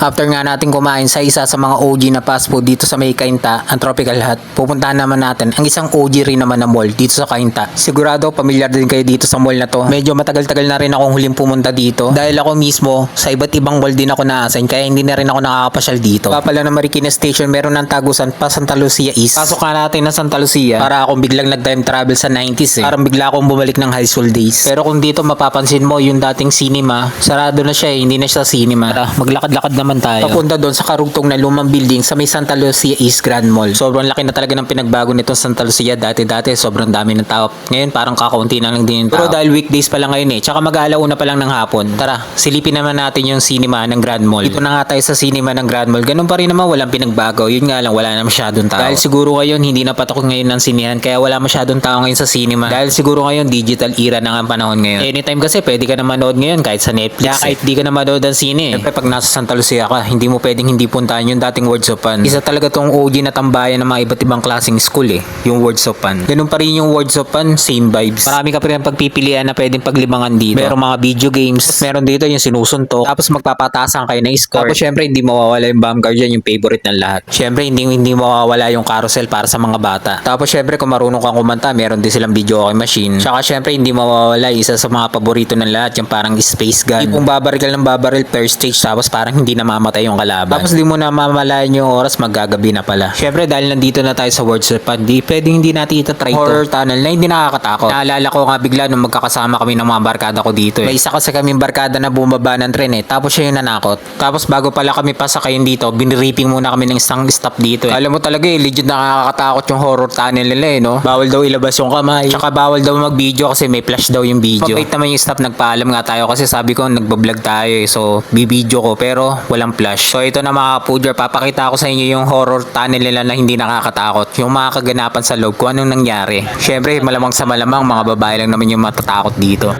After nga natin kumain sa isa sa mga OG na fast food dito sa may Cainta, ang Tropical Hut, pupuntahan naman natin ang isang OG rin naman na mall dito sa Cainta. Sigurado pamilyar din kayo dito sa mall na to. Medyo matagal-tagal na rin akong huling pumunta dito dahil ako mismo sa iba't ibang mall din ako naasign kaya hindi na rin ako nakakapasyal dito. Papala na Marikina Station meron ng tagusan pa Santa Lucia East. Pasok nga natin na Santa Lucia para akong biglang nag-time travel sa 90s Parang bigla akong bumalik ng high school days. Pero kung dito mapapansin mo yung dating cinema, sarado na siya hindi na siya cinema. Tara, maglakad-lakad naman tayo. Papunta doon sa karugtong na lumang building sa may Santa Lucia East Grand Mall. Sobrang laki na talaga ng pinagbago nitong Santa Lucia. Dati sobrang dami ng tao. Ngayon parang kakaunti na lang din yung tao. Pero dahil weekdays pa lang ngayon tsaka mag-aalauna pa lang ng hapon. Tara, silipin naman natin yung cinema ng Grand Mall. Dito na nga tayo sa cinema ng Grand Mall. Ganun pa rin naman, walang pinagbago. Yun nga lang, wala na masyadong tao. Dahil siguro ngayon hindi na patok ngayon ng sinihan kaya wala masyadong tao ngayon sa cinema. Dahil siguro ngayon digital era na nga ang panahon ngayon. Anytime kasi pwede ka na manood ngayon kahit sa Netflix. Kahit di ka na manood ng sine. Siyempre pag nasa Santa Lucia ka, hindi mo pwedeng hindi puntahan yung dating Words of Fun. Isa talaga tong OG na tambayan ng mga iba't ibang klaseng school yung Words of Fun. Ganun pa rin yung Words of Fun, same vibes. Marami ka pa rin pagpipilian na pwedeng paglibangan dito. Merong mga video games, meron dito yung sinusuntok, tapos magpapatasan kayo ng score. Tapos syempre hindi mawawala yung bomb guard yan, yung favorite ng lahat. Syempre hindi mawawala yung carousel para sa mga bata. Tapos syempre kung marunong kang kumanta, meron din silang video okay machine. Tsaka syempre hindi mawawala isa sa mga paborito ng lahat, yung parang space gun. Tipong babaril first stage tapos parang hindi namamatay yung kalaban. Tapos di mo na mamalayan yung oras, maggagabi na pala. Syempre dahil nandito na tayo sa Words of Fun, pwedeng hindi natin itatry horror tunnel na hindi nakakatakot. Naalala ko nga bigla nung magkakasama kami ng mga barkada ko dito May isa kasi kaming barkada na bumaba ng tren tapos siya yung nanakot. Tapos bago pala kami pasakayin dito, biniriping muna kami ng isang stop dito Alam mo talaga legit nakakatakot yung horror tunnel nila no? Bawal daw ilabas yung kamay. Tsaka bawal daw mag-video kasi may flash daw yung video. Mabait naman yung stop, nagpaalam nga tayo kasi sabi ko nagbablog tayo so bibideo ko pero walang flash. So ito na mga kapudyer, papakita ko sa inyo yung horror tunnel nila na hindi nakakatakot. Yung mga kaganapan sa loob kung anong nangyari. Syempre malamang sa malamang mga babae lang naman yung matatakot dito.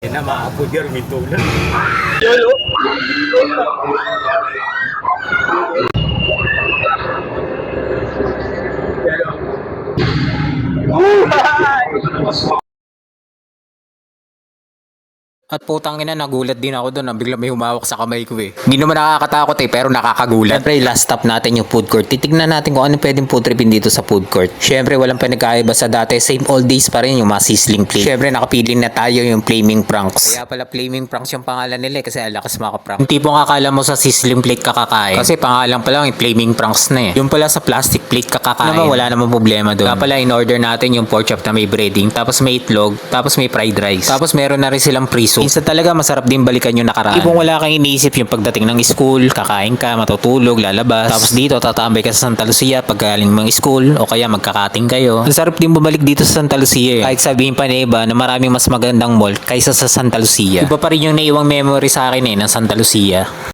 Yan na mga kapudyer, may tulan. Yolo! At putang ina, nagulat din ako doon. Bigla may humawak sa kamay ko Hindi naman nakakatakot pero nakakagulat. Siyempre, last stop natin yung food court. Titignan natin kung ano pwedeng food tripin dito sa food court. Siyempre, walang pinagkaiba sa dati. Same old days pa rin yung mga sizzling plate. Siyempre, nakapili na tayo yung Flaming Pranks. Kaya pala Flaming Pranks yung pangalan nila kasi alakas makaprank. Yung tipong akala mo sa sizzling plate kakakain. Kasi pangalan pa lang yung Flaming Pranks na Yung pala sa plastic plate kakakain. Naman, wala namang problema doon. Kaya pala, in-order natin yung pork chop na may breading. Tapos may itlog. Tapos may fried rice. Tapos meron na rin silang priso. Minsan talaga masarap din balikan yung nakaraan. Ibang wala kang iniisip yung pagdating ng school, kakain ka, matutulog, lalabas. Tapos dito tatambay ka sa Santa Lucia pag galing mong school o kaya magkakating kayo. Ang sarap din bumalik dito sa Santa Lucia Kahit sabihin pa na iba na maraming mas magandang mall kaysa sa Santa Lucia. Iba pa rin yung naiwang memory sa akin ng Santa Lucia.